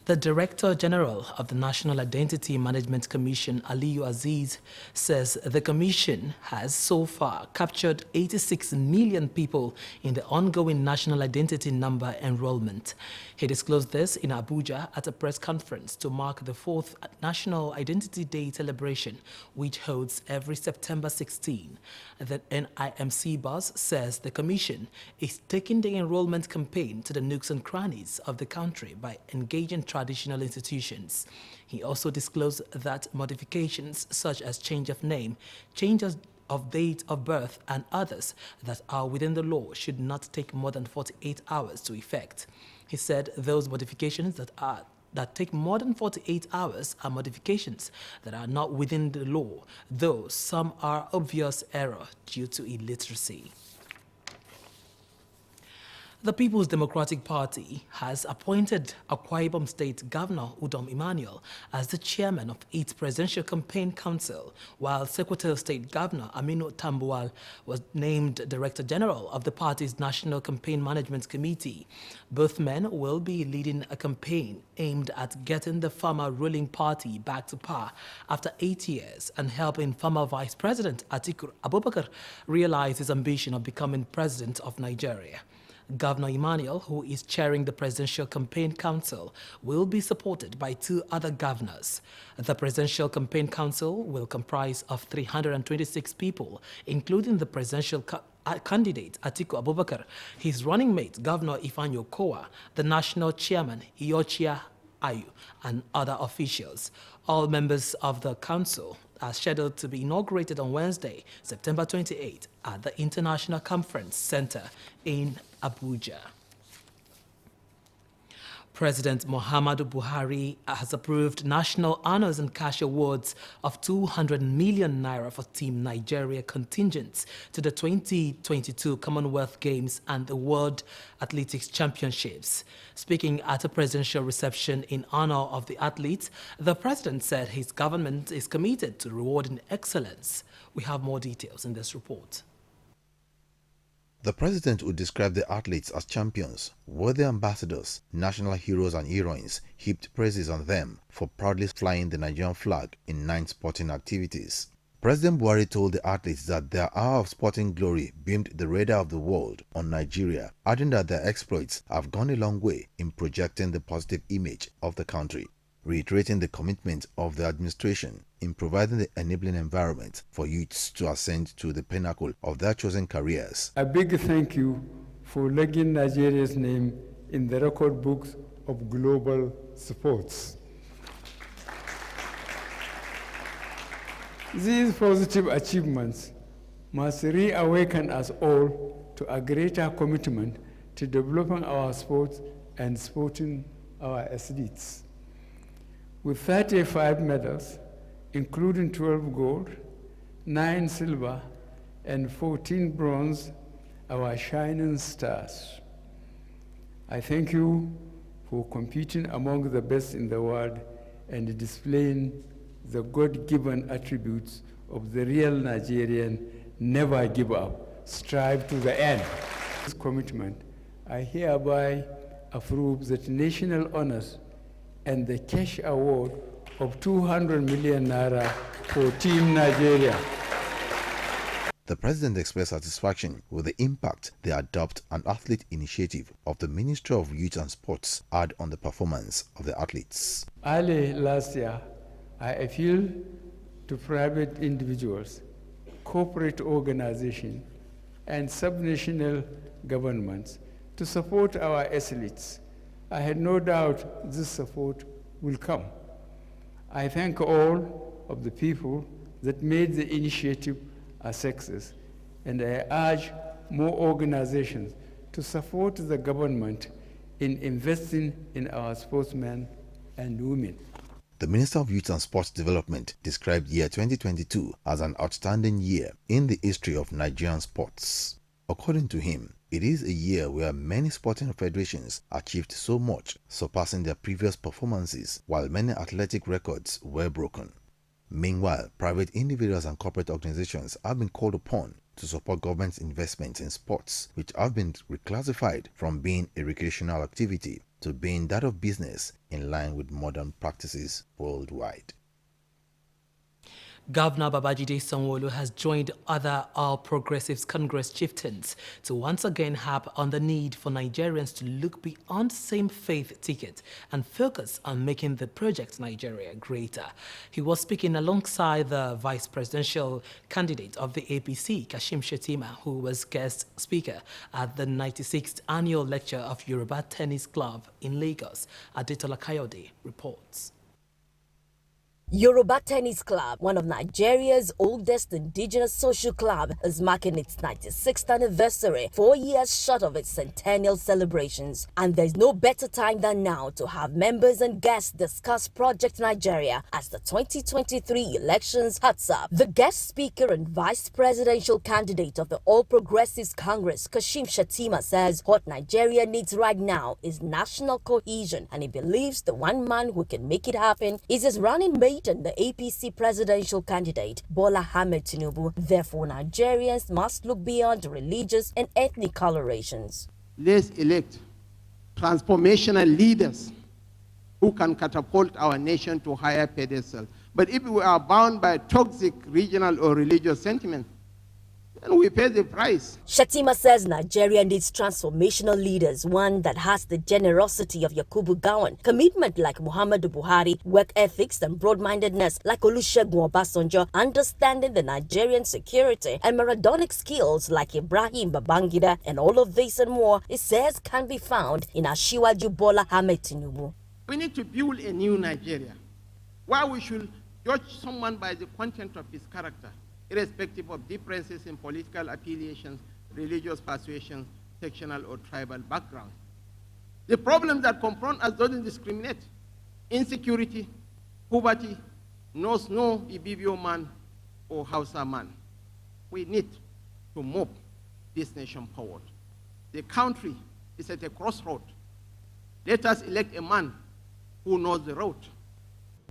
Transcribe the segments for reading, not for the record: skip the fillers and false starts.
The Director General of the National Identity Management Commission, Aliyu Aziz, says the commission has so far captured 86 million people in the ongoing national identity number enrollment. He disclosed this in Abuja at a press conference to mark the 4th National Identity Day celebration, which holds every September 16. The NIMC boss says the commission is taking the enrollment campaign to the nooks and crannies of the country by engaging traditional institutions. He also disclosed that modifications such as change of name, changes of date of birth, and others that are within the law should not take more than 48 hours to effect. He said those modifications that take more than 48 hours are modifications that are not within the law, though some are obvious error due to illiteracy. The People's Democratic Party has appointed Akwa Ibom State Governor Udom Emmanuel as the chairman of its Presidential Campaign Council, while Secretary of State Governor Aminu Tambuwal was named Director General of the party's National Campaign Management Committee. Both men will be leading a campaign aimed at getting the former ruling party back to power after 8 years and helping former Vice President Atiku Abubakar realize his ambition of becoming President of Nigeria. Governor Emmanuel, who is chairing the Presidential Campaign Council, will be supported by 2 other governors. The Presidential Campaign Council will comprise of 326 people, including the presidential candidate Atiku Abubakar, his running mate Governor Ifeanyi Okowa, the national chairman Iyorchia Ayu, and other officials. All members of the council are scheduled to be inaugurated on Wednesday, September 28, at the International Conference Center in Abuja. President Muhammadu Buhari has approved national honors and cash awards of 200 million naira for Team Nigeria contingents to the 2022 Commonwealth Games and the World Athletics Championships. Speaking at a presidential reception in honor of the athletes, the president said his government is committed to rewarding excellence. We have more details in this report. The president would describe the athletes as champions, worthy ambassadors, national heroes and heroines, heaped praises on them for proudly flying the Nigerian flag in 9 sporting activities. President Buhari told the athletes that their hour of sporting glory beamed the radar of the world on Nigeria, adding that their exploits have gone a long way in projecting the positive image of the country, reiterating the commitment of the administration in providing the enabling environment for youths to ascend to the pinnacle of their chosen careers. A big thank you for legging Nigeria's name in the record books of global sports. These positive achievements must reawaken us all to a greater commitment to developing our sports and supporting our athletes. With 35 medals, including 12 gold, 9 silver, and 14 bronze, our shining stars. I thank you for competing among the best in the world and displaying the God-given attributes of the real Nigerian: never give up, strive to the end. This commitment, I hereby approve the national honors and the cash award of 200 million naira for Team Nigeria. The president expressed satisfaction with the impact the Adopt an Athlete initiative of the Ministry of Youth and Sports had on the performance of the athletes. Early last year, I appealed to private individuals, corporate organizations, and subnational governments to support our athletes. I had no doubt this support will come. I thank all of the people that made the initiative a success, and I urge more organizations to support the government in investing in our sportsmen and women. The Minister of Youth and Sports Development described year 2022 as an outstanding year in the history of Nigerian sports. According to him, it is a year where many sporting federations achieved so much, surpassing their previous performances, while many athletic records were broken. Meanwhile, private individuals and corporate organizations have been called upon to support government's investments in sports, which have been reclassified from being a recreational activity to being that of business in line with modern practices worldwide. Governor Babajide Sanwo-Olu has joined other All Progressives Congress chieftains to once again harp on the need for Nigerians to look beyond same-faith ticket and focus on making the project Nigeria greater. He was speaking alongside the vice presidential candidate of the APC, Kashim Shettima, who was guest speaker at the 96th annual lecture of Yoruba Tennis Club in Lagos. Adetola Kayode reports. Yoruba Tennis Club, one of Nigeria's oldest indigenous social club, is marking its 96th anniversary, 4 years short of its centennial celebrations. And there's no better time than now to have members and guests discuss Project Nigeria as the 2023 elections heats up. The guest speaker and vice presidential candidate of the All Progressives Congress, Kashim Shettima, says what Nigeria needs right now is national cohesion, and he believes the one man who can make it happen is his running mate and the APC presidential candidate, Bola Ahmed Tinubu. Therefore, Nigerians must look beyond religious and ethnic colorations. Let's elect transformational leaders who can catapult our nation to higher pedestal. But if we are bound by toxic regional or religious sentiment, then we pay the price. Shettima says Nigeria needs transformational leaders, one that has the generosity of Yakubu Gowon, commitment like Muhammadu Buhari, work ethics and broad-mindedness like Olusegun Obasanjo, understanding the Nigerian security, and Maradonic skills like Ibrahim Babangida. And all of this and more, it says, can be found in Asiwaju Bola Ahmed Tinubu. We need to build a new Nigeria, where we should judge someone by the content of his character, irrespective of differences in political affiliations, religious persuasions, sectional or tribal background. The problems that confront us doesn't discriminate. Insecurity, poverty, knows no Ibibio man or Hausa man. We need to move this nation forward. The country is at a crossroad. Let us elect a man who knows the road.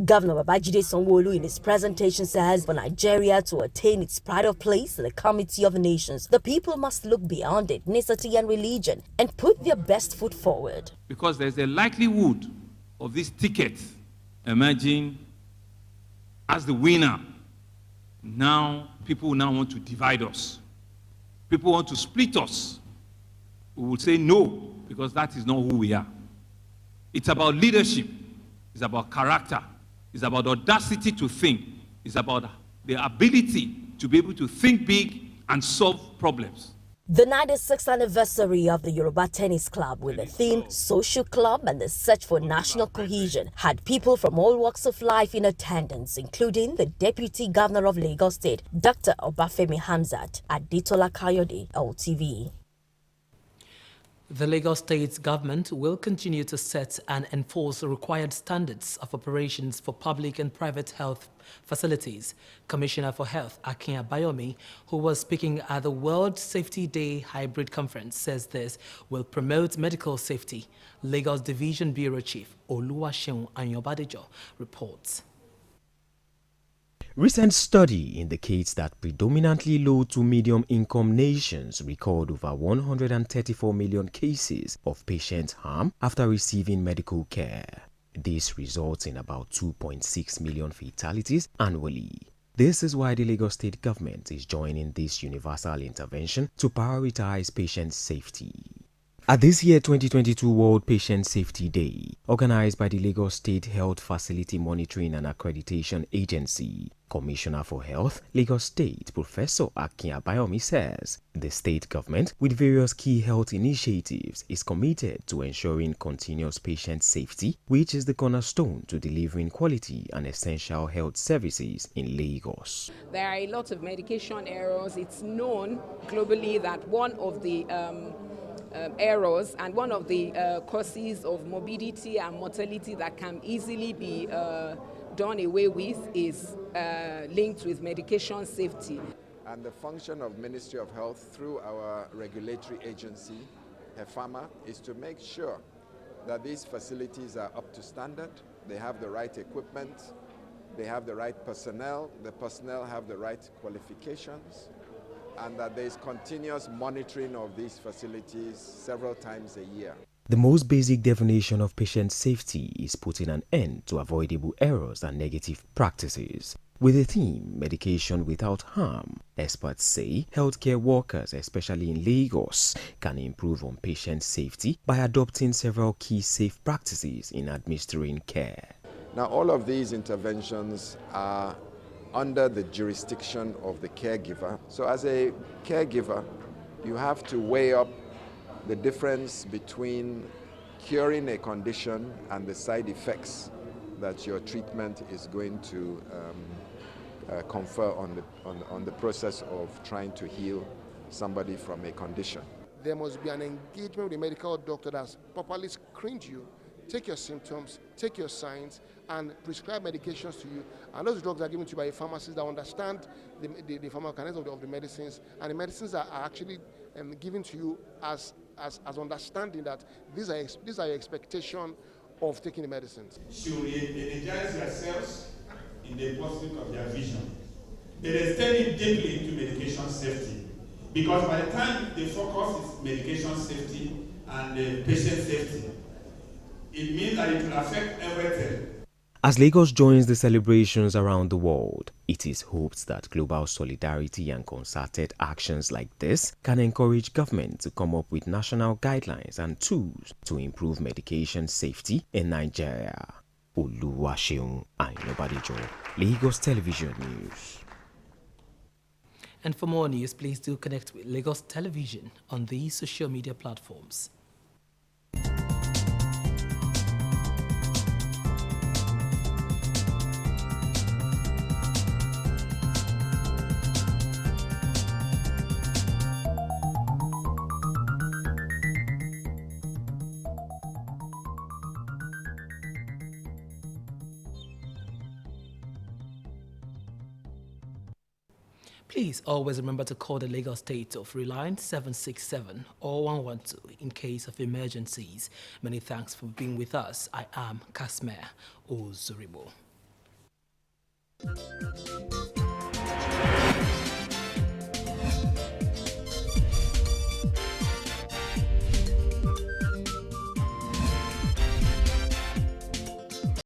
Governor Babajide Sanwo-Olu in his presentation says for Nigeria to attain its pride of place in the Committee of Nations, the people must look beyond ethnicity and religion and put their best foot forward. Because there's a likelihood of this ticket emerging as the winner. Now, people now want to divide us. People want to split us. We will say no, because that is not who we are. It's about leadership. It's about character. It's about audacity to think. It's about the ability to be able to think big and solve problems. The 96th anniversary of the Yoruba Tennis Club, with the theme Social Club and the Search for National Cohesion, had people from all walks of life in attendance, including the Deputy Governor of Lagos State, Dr. Obafemi Hamzat. Adetola Kayode, LTV. The Lagos State government will continue to set and enforce the required standards of operations for public and private health facilities. Commissioner for Health, Akin Abayomi, who was speaking at the World Safety Day Hybrid Conference, says this will promote medical safety. Lagos Division Bureau Chief Oluwaseun Ayanbadejo reports. Recent study indicates that predominantly low to medium income nations record over 134 million cases of patient harm after receiving medical care. This results in about 2.6 million fatalities annually. This is why the Lagos State government is joining this universal intervention to prioritize patient safety. At this year 2022 World Patient Safety Day, organized by the Lagos State Health Facility Monitoring and Accreditation Agency, Commissioner for Health, Lagos State, Professor Akin Abayomi says the state government, with various key health initiatives, is committed to ensuring continuous patient safety, which is the cornerstone to delivering quality and essential health services in Lagos. There are a lot of medication errors. It's known globally that one of the errors and one of the causes of morbidity and mortality that can easily be done away with is linked with medication safety. And the function of Ministry of Health through our regulatory agency, HEFAMA, is to make sure that these facilities are up to standard, they have the right equipment, they have the right personnel, the personnel have the right qualifications, and that there is continuous monitoring of these facilities several times a year. The most basic definition of patient safety is putting an end to avoidable errors and negative practices. With the theme, medication without harm, experts say healthcare workers, especially in Lagos, can improve on patient safety by adopting several key safe practices in administering care. Now, all of these interventions are under the jurisdiction of the caregiver. So as a caregiver, you have to weigh up the difference between curing a condition and the side effects that your treatment is going to confer on the process of trying to heal somebody from a condition. There must be an engagement with the medical doctor that's properly screened you, take your symptoms, take your signs, and prescribe medications to you. And those drugs are given to you by a pharmacist that understand the pharmacokinetics of the medicines, and the medicines are actually given to you as understanding that these are your expectation of taking the medicines. Should energize yourselves in the pursuit of their vision. They are studying deeply into medication safety, because by the time the focus is medication safety and patient safety, it means that it will affect everything. As Lagos joins the celebrations around the world, it is hoped that global solidarity and concerted actions like this can encourage government to come up with national guidelines and tools to improve medication safety in Nigeria. Oluwaseun Ainobadijo, Lagos Television News. And for more news, please do connect with Lagos Television on these social media platforms. Please always remember to call the Lagos State of Reliance 767 or 112 in case of emergencies. Many thanks for being with us. I am Kasmer Ozuribo.